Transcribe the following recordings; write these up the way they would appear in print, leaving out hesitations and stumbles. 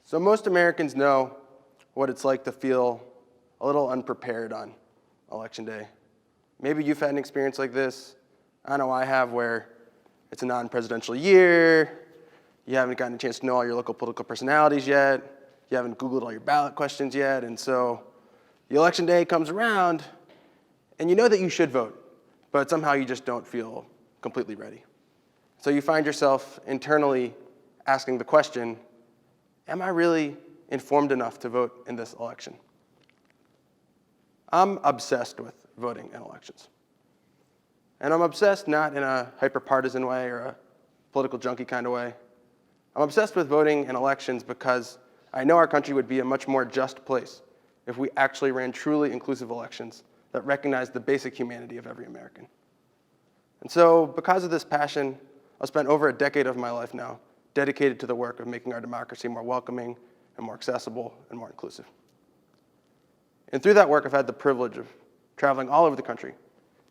So most Americans know what it's like to feel a little unprepared on Election Day. Maybe you've had an experience like this. I know I have, where it's a non-presidential year, you haven't gotten a chance to know all your local political personalities yet, you haven't Googled all your ballot questions yet, and so the Election Day comes around, and you know that you should vote, but somehow you just don't feel completely ready. So you find yourself internally asking the question, am I really informed enough to vote in this election? I'm obsessed with voting in elections. And I'm obsessed not in a hyper-partisan way or a political junkie kind of way. I'm obsessed with voting in elections because I know our country would be a much more just place if we actually ran truly inclusive elections that recognize the basic humanity of every American. And so, because of this passion, I've spent over a decade of my life now dedicated to the work of making our democracy more welcoming and more accessible and more inclusive. And through that work, I've had the privilege of traveling all over the country,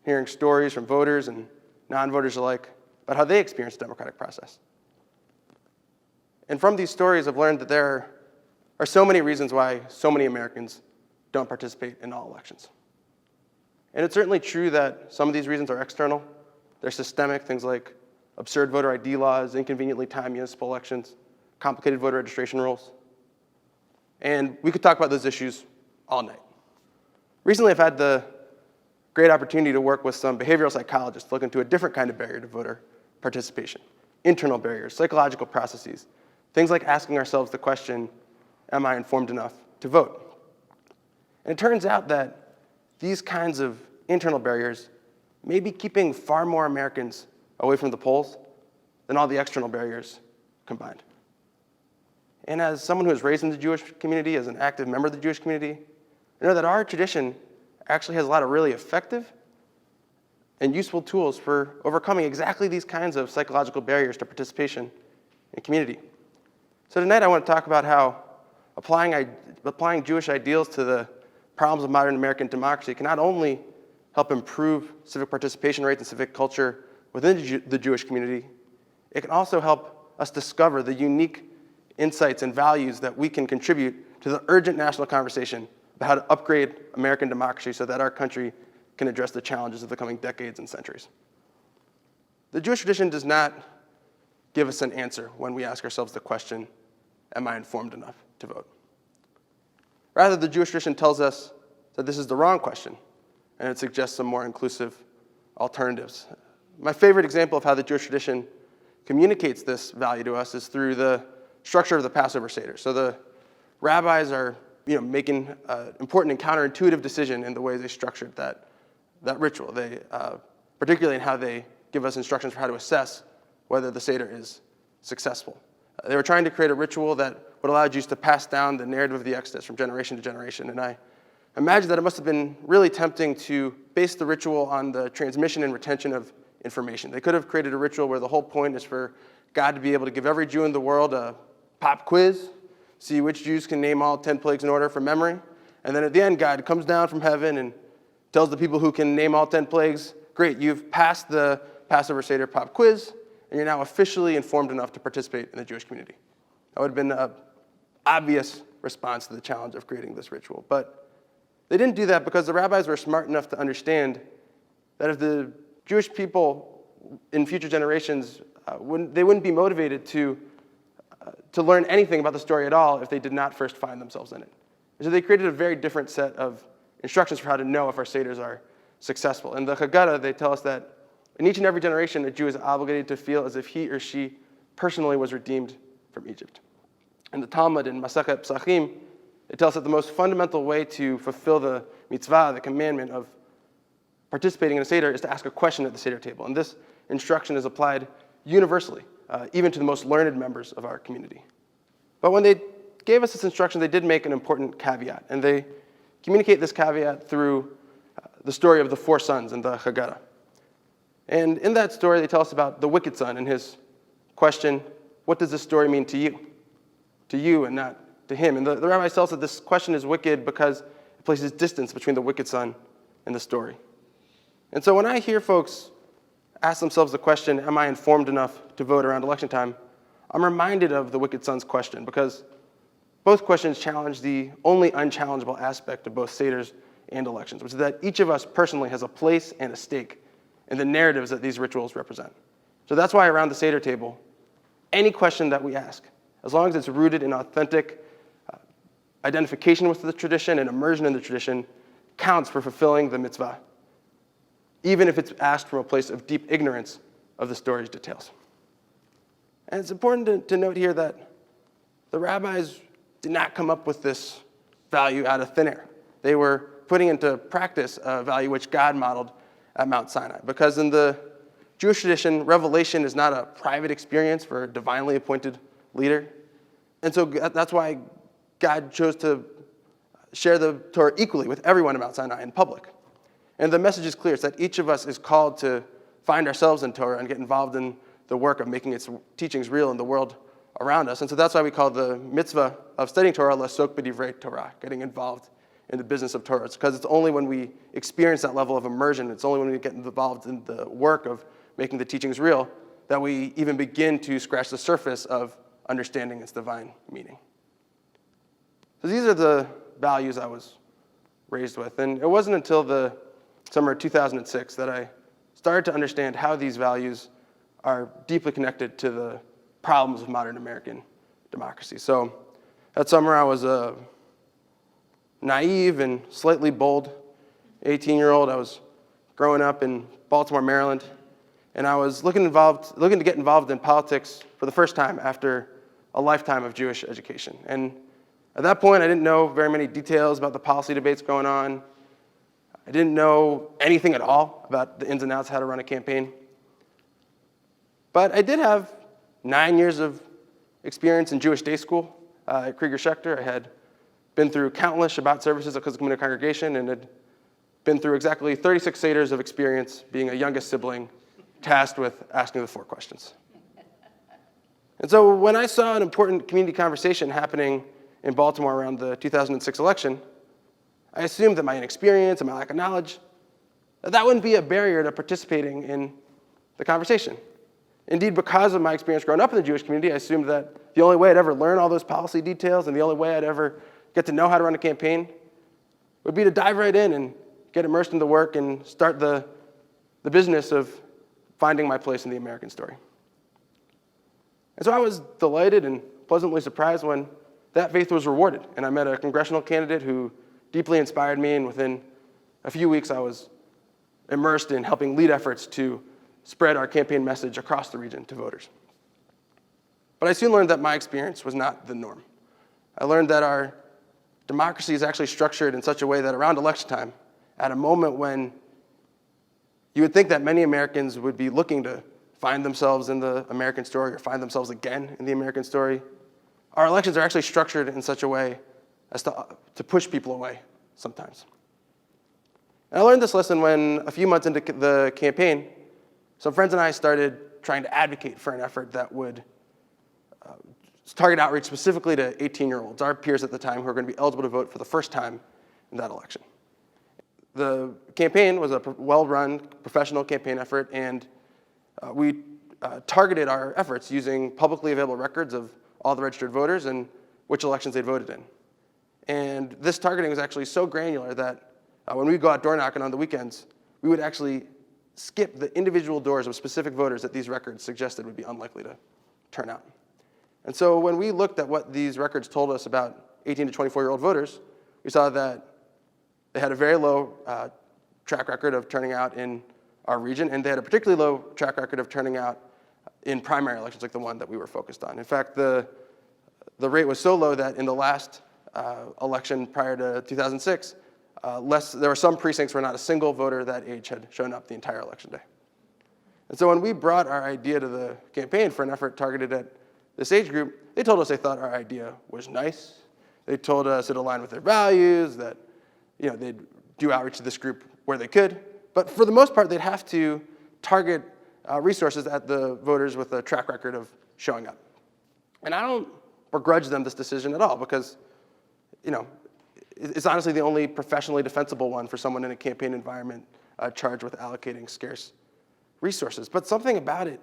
hearing stories from voters and non-voters alike about how they experience the democratic process. And from these stories, I've learned that there are so many reasons why so many Americans don't participate in all elections. And it's certainly true that some of these reasons are external. They're systemic, things like absurd voter ID laws, inconveniently timed municipal elections, complicated voter registration rules. And we could talk about those issues all night. Recently, I've had the great opportunity to work with some behavioral psychologists to look into a different kind of barrier to voter participation, internal barriers, psychological processes, things like asking ourselves the question, am I informed enough to vote? And it turns out that these kinds of internal barriers may be keeping far more Americans away from the polls than all the external barriers combined. And as someone who was raised in the Jewish community, as an active member of the Jewish community, I know that our tradition actually has a lot of really effective and useful tools for overcoming exactly these kinds of psychological barriers to participation in community. So tonight I want to talk about how applying Jewish ideals to the problems of modern American democracy can not only help improve civic participation rates and civic culture within the Jewish community, it can also help us discover the unique insights and values that we can contribute to the urgent national conversation about how to upgrade American democracy so that our country can address the challenges of the coming decades and centuries. The Jewish tradition does not give us an answer when we ask ourselves the question, am I informed enough to vote? Rather, the Jewish tradition tells us that this is the wrong question, and it suggests some more inclusive alternatives. My favorite example of how the Jewish tradition communicates this value to us is through the structure of the Passover seder. So the rabbis are making an important and counterintuitive decision in the way they structured that ritual. They, particularly in how they give us instructions for how to assess whether the seder is successful. They were trying to create a ritual that would allow Jews to pass down the narrative of the Exodus from generation to generation. And I imagine that it must have been really tempting to base the ritual on the transmission and retention of information. They could have created a ritual where the whole point is for God to be able to give every Jew in the world a pop quiz, see which Jews can name all 10 plagues in order from memory. And then at the end, God comes down from heaven and tells the people who can name all 10 plagues, great, you've passed the Passover Seder pop quiz, and you're now officially informed enough to participate in the Jewish community. That would have been an obvious response to the challenge of creating this ritual. But they didn't do that because the rabbis were smart enough to understand that if the Jewish people in future generations, they wouldn't be motivated to learn anything about the story at all if they did not first find themselves in it. And so they created a very different set of instructions for how to know if our seders are successful. In the Haggadah, they tell us that in each and every generation, a Jew is obligated to feel as if he or she personally was redeemed from Egypt. In the Talmud, in Masechet Psachim, it tells us that the most fundamental way to fulfill the mitzvah, the commandment of participating in a seder, is to ask a question at the seder table. And this instruction is applied universally, even to the most learned members of our community. But when they gave us this instruction, they did make an important caveat. And they communicate this caveat through the story of the 4 sons in the Haggadah. And in that story, they tell us about the wicked son and his question, what does this story mean to you? To you and not to him. And the rabbi tells us that this question is wicked because it places distance between the wicked son and the story. And so when I hear folks ask themselves the question, am I informed enough to vote around election time, I'm reminded of the wicked son's question, because both questions challenge the only unchallengeable aspect of both seders and elections, which is that each of us personally has a place and a stake in the narratives that these rituals represent. So that's why around the seder table, any question that we ask, as long as it's rooted in authentic identification with the tradition and immersion in the tradition, counts for fulfilling the mitzvah, even if it's asked from a place of deep ignorance of the story's details. And it's important to note here that the rabbis did not come up with this value out of thin air. They were putting into practice a value which God modeled at Mount Sinai. Because in the Jewish tradition, revelation is not a private experience for a divinely appointed leader. And so that's why God chose to share the Torah equally with everyone at Mount Sinai in public. And the message is clear. It's that each of us is called to find ourselves in Torah and get involved in the work of making its teachings real in the world around us. And so that's why we call the mitzvah of studying Torah lasok b'divrei Torah, getting involved in the business of Torah. It's because it's only when we experience that level of immersion, it's only when we get involved in the work of making the teachings real, that we even begin to scratch the surface of understanding its divine meaning. So these are the values I was raised with. And it wasn't until the summer of 2006 that I started to understand how these values are deeply connected to the problems of modern American democracy. So that summer I was a naive and slightly bold 18-year-old. I was growing up in Baltimore, Maryland, and I was looking to get involved in politics for the first time after a lifetime of Jewish education. And at that point, I didn't know very many details about the policy debates going on. I didn't know anything at all about the ins and outs, how to run a campaign. But I did have 9 years of experience in Jewish day school at Krieger Schechter. I had been through countless Shabbat services at the community congregation and had been through exactly 36 seders of experience being a youngest sibling tasked with asking the 4 questions. And so when I saw an important community conversation happening in Baltimore around the 2006 election, I assumed that my inexperience and my lack of knowledge, that wouldn't be a barrier to participating in the conversation. Indeed, because of my experience growing up in the Jewish community, I assumed that the only way I'd ever learn all those policy details and the only way I'd ever get to know how to run a campaign would be to dive right in and get immersed in the work and start the business of finding my place in the American story. And so I was delighted and pleasantly surprised when that faith was rewarded, and I met a congressional candidate who deeply inspired me, and within a few weeks I was immersed in helping lead efforts to spread our campaign message across the region to voters. But I soon learned that my experience was not the norm. I learned that our democracy is actually structured in such a way that around election time, at a moment when you would think that many Americans would be looking to find themselves in the American story or find themselves again in the American story, our elections are actually structured in such a way as to push people away sometimes. And I learned this lesson when, a few months into the campaign, some friends and I started trying to advocate for an effort that would target outreach specifically to 18-year-olds, our peers at the time, who are going to be eligible to vote for the first time in that election. The campaign was a well-run professional campaign effort, and we targeted our efforts using publicly available records of all the registered voters and which elections they'd voted in. And this targeting was actually so granular that when we go out door knocking on the weekends, we would actually skip the individual doors of specific voters that these records suggested would be unlikely to turn out. And so when we looked at what these records told us about 18 to 24-year-old voters, we saw that they had a very low track record of turning out in our region, and they had a particularly low track record of turning out in primary elections like the one that we were focused on. In fact, the rate was so low that in the last election prior to 2006, there were some precincts where not a single voter that age had shown up the entire election day. And so when we brought our idea to the campaign for an effort targeted at this age group, they told us they thought our idea was nice. They told us it aligned with their values, that they'd do outreach to this group where they could. But for the most part, they'd have to target resources at the voters with a track record of showing up. And I don't begrudge them this decision at all, because it's honestly the only professionally defensible one for someone in a campaign environment charged with allocating scarce resources. But something about it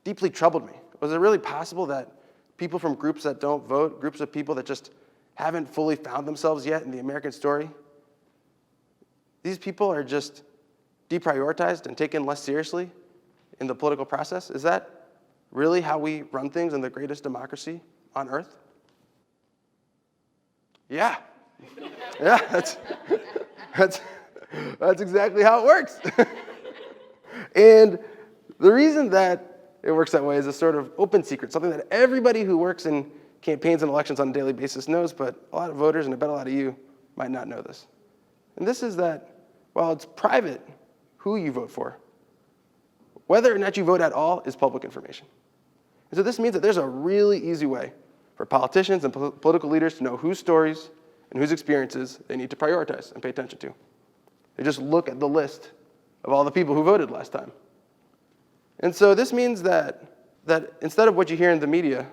deeply troubled me. Was it really possible that people from groups that don't vote, groups of people that just haven't fully found themselves yet in the American story, these people are just deprioritized and taken less seriously in the political process? Is that really how we run things in the greatest democracy on earth? Yeah. Yeah, that's exactly how it works. And the reason that it works that way is a sort of open secret, something that everybody who works in campaigns and elections on a daily basis knows, but a lot of voters, and I bet a lot of you, might not know this. And this is that while it's private who you vote for, whether or not you vote at all is public information. And so this means that there's a really easy way for politicians and political leaders to know whose stories and whose experiences they need to prioritize and pay attention to. They just look at the list of all the people who voted last time. And so this means that instead of what you hear in the media,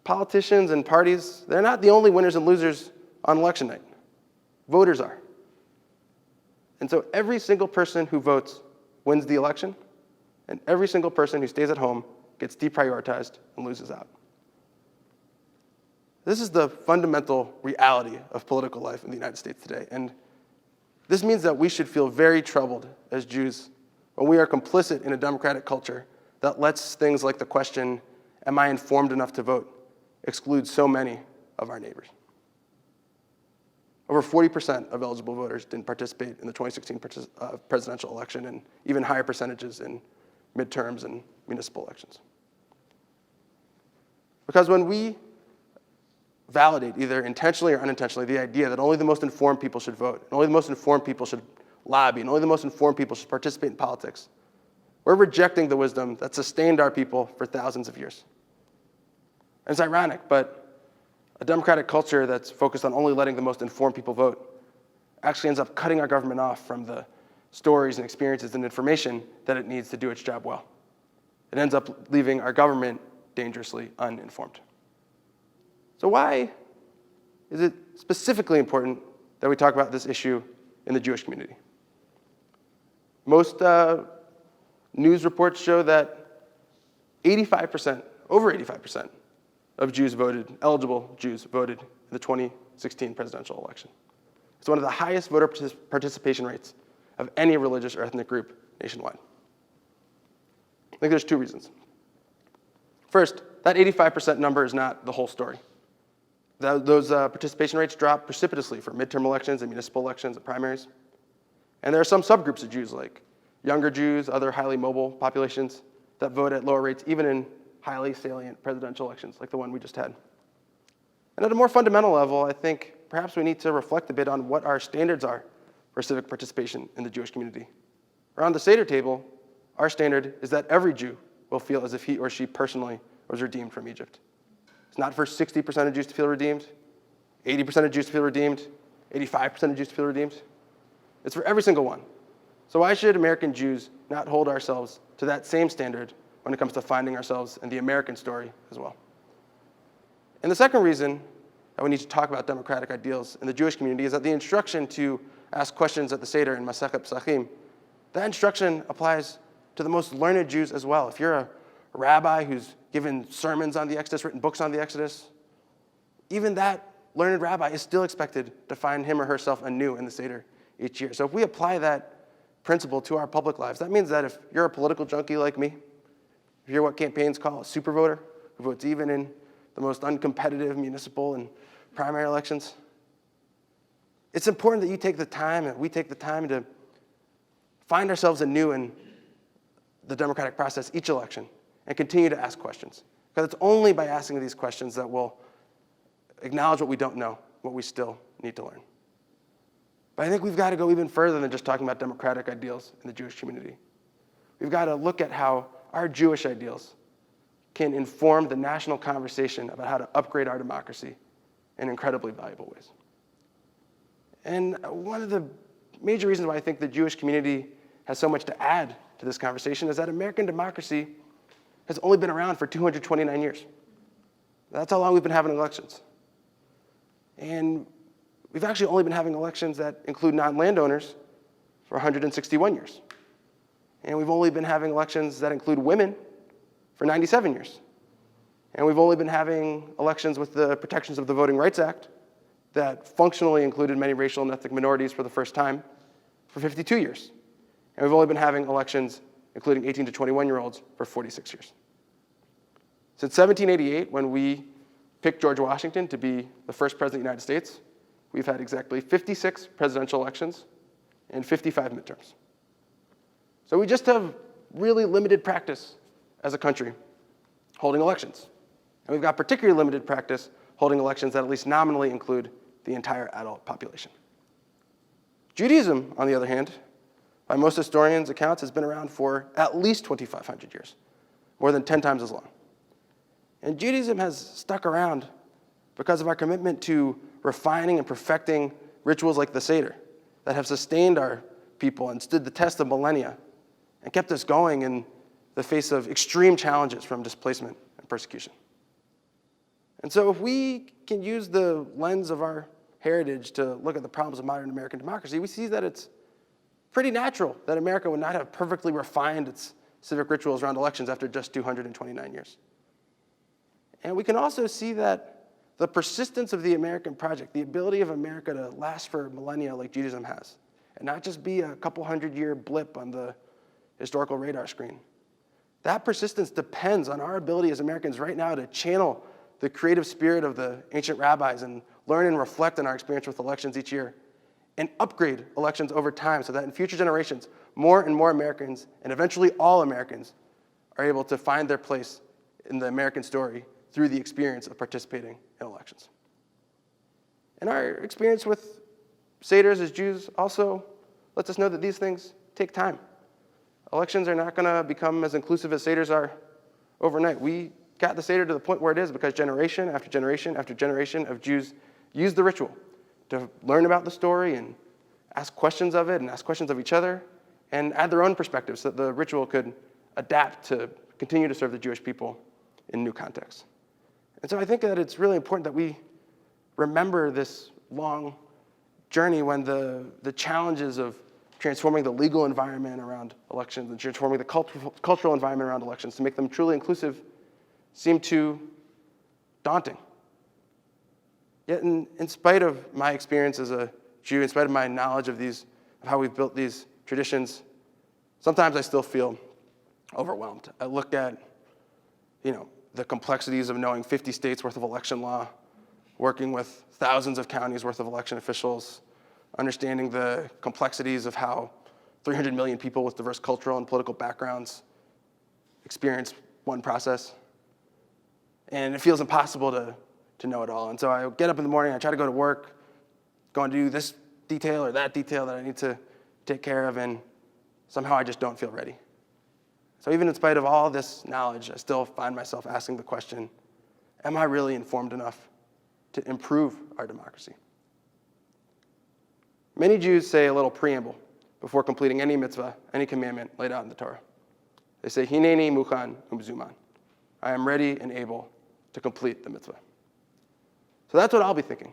politicians and parties, they're not the only winners and losers on election night. Voters are. And so every single person who votes wins the election, and every single person who stays at home gets deprioritized and loses out. This is the fundamental reality of political life in the United States today. And this means that we should feel very troubled as Jews when we are complicit in a democratic culture that lets things like the question, am I informed enough to vote, exclude so many of our neighbors. Over 40% of eligible voters didn't participate in the 2016 presidential election, and even higher percentages in midterms and municipal elections. Because when we validate, either intentionally or unintentionally, the idea that only the most informed people should vote, and only the most informed people should lobby, and only the most informed people should participate in politics, we're rejecting the wisdom that sustained our people for thousands of years. And it's ironic, but a democratic culture that's focused on only letting the most informed people vote actually ends up cutting our government off from the stories and experiences and information that it needs to do its job well. It ends up leaving our government dangerously uninformed. So why is it specifically important that we talk about this issue in the Jewish community? Most news reports show that 85%, over 85% of Jews voted, eligible Jews voted in the 2016 presidential election. It's one of the highest voter participation rates of any religious or ethnic group nationwide. I think there's two reasons. First, that 85% number is not the whole story. Those participation rates drop precipitously for midterm elections and municipal elections and primaries. And there are some subgroups of Jews, like younger Jews, other highly mobile populations, that vote at lower rates, even in highly salient presidential elections, like the one we just had. And at a more fundamental level, I think perhaps we need to reflect a bit on what our standards are for civic participation in the Jewish community. Around the seder table, our standard is that every Jew will feel as if he or she personally was redeemed from Egypt. It's not for 60% of Jews to feel redeemed, 80% of Jews to feel redeemed, 85% of Jews to feel redeemed. It's for every single one. So why should American Jews not hold ourselves to that same standard when it comes to finding ourselves in the American story as well? And the second reason that we need to talk about democratic ideals in the Jewish community is that the instruction to ask questions at the Seder in Masechet Pesachim, that instruction applies to the most learned Jews as well. If you're a rabbi who's given sermons on the Exodus, written books on the Exodus, even that learned rabbi is still expected to find him or herself anew in the Seder each year. So if we apply that principle to our public lives, that means that if you're a political junkie like me, if you're what campaigns call a super voter, who votes even in the most uncompetitive municipal and primary elections, it's important that you take the time, and we take the time to find ourselves anew in the democratic process each election and continue to ask questions. Because it's only by asking these questions that we'll acknowledge what we don't know, what we still need to learn. But I think we've got to go even further than just talking about democratic ideals in the Jewish community. We've got to look at how our Jewish ideals can inform the national conversation about how to upgrade our democracy in incredibly valuable ways. And one of the major reasons why I think the Jewish community has so much to add to this conversation is that American democracy has only been around for 229 years. That's how long we've been having elections. And we've actually only been having elections that include non-landowners for 161 years. And we've only been having elections that include women for 97 years. And we've only been having elections with the protections of the Voting Rights Act that functionally included many racial and ethnic minorities for the first time for 52 years. And we've only been having elections including 18 to 21-year-olds for 46 years. Since 1788, when we picked George Washington to be the first president of the United States, we've had exactly 56 presidential elections and 55 midterms. So we just have really limited practice as a country holding elections. And we've got particularly limited practice holding elections that at least nominally include the entire adult population. Judaism, on the other hand, by most historians' accounts, has been around for at least 2,500 years, more than 10 times as long. And Judaism has stuck around because of our commitment to refining and perfecting rituals like the seder that have sustained our people and stood the test of millennia and kept us going in the face of extreme challenges from displacement and persecution. And so if we can use the lens of our heritage to look at the problems of modern American democracy, we see that it's pretty natural that America would not have perfectly refined its civic rituals around elections after just 229 years. And we can also see that the persistence of the American project, the ability of America to last for millennia like Judaism has, and not just be a couple 100-year blip on the historical radar screen, that persistence depends on our ability as Americans right now to channel the creative spirit of the ancient rabbis and learn and reflect on our experience with elections each year and upgrade elections over time so that in future generations, more and more Americans, and eventually all Americans, are able to find their place in the American story through the experience of participating in elections. And our experience with seders as Jews also lets us know that these things take time. Elections are not going to become as inclusive as seders are overnight. We got the seder to the point where it is because generation after generation after generation of Jews used the ritual to learn about the story and ask questions of it and ask questions of each other and add their own perspectives so that the ritual could adapt to continue to serve the Jewish people in new contexts. And so I think that it's really important that we remember this long journey when the challenges of transforming the legal environment around elections and transforming the cultural environment around elections to make them truly inclusive seem too daunting. Yet in spite of my experience as a Jew, in spite of my knowledge of how we've built these traditions, sometimes I still feel overwhelmed. I look at, the complexities of knowing 50 states worth of election law, working with thousands of counties worth of election officials, understanding the complexities of how 300 million people with diverse cultural and political backgrounds experience one process. And it feels impossible to know it all. And so I get up in the morning, I try to go to work, go and do this detail or that detail that I need to take care of, and somehow I just don't feel ready. So even in spite of all this knowledge, I still find myself asking the question, am I really informed enough to improve our democracy? Many Jews say a little preamble before completing any mitzvah, any commandment laid out in the Torah. They say, Hineni mukhan umzuman. I am ready and able to complete the mitzvah. So that's what I'll be thinking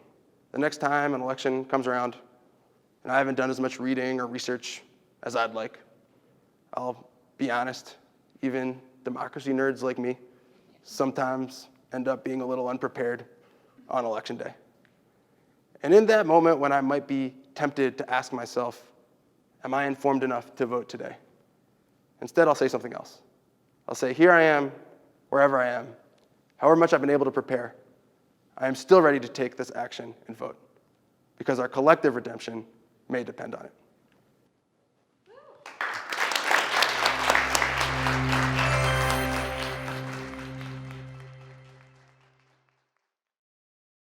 the next time an election comes around and I haven't done as much reading or research as I'd like. I'll be honest, even democracy nerds like me sometimes end up being a little unprepared on election day. And in that moment when I might be tempted to ask myself, am I informed enough to vote today? Instead, I'll say something else. I'll say, here I am, wherever I am, however much I've been able to prepare, I am still ready to take this action and vote because our collective redemption may depend on it.